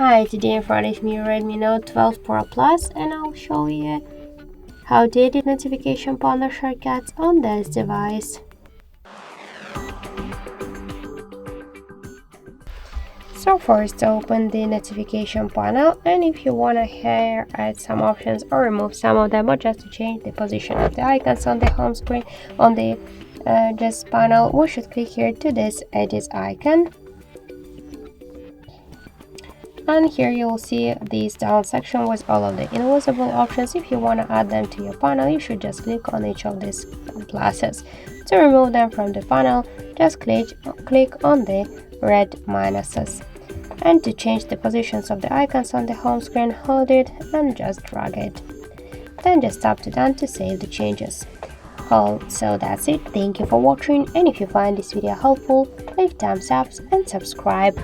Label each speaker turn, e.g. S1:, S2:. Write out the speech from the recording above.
S1: Hi, today in front of me Redmi Note 12 Pro Plus, and I'll show you how to edit notification panel shortcuts on this device. So first open the notification panel, and if you want to here add some options or remove some of them, or just to change the position of the icons on the home screen on the this panel, we should click here to this edit icon. And here you will see this down section with all of the invisible options. If you want to add them to your panel, you should just click on each of these glasses. To remove them from the panel, just click on the red minuses. And to change the positions of the icons on the home screen, hold it and just drag it. Then just tap to done to save the changes. So that's it. Thank you for watching, and if you find this video helpful, leave thumbs up and subscribe.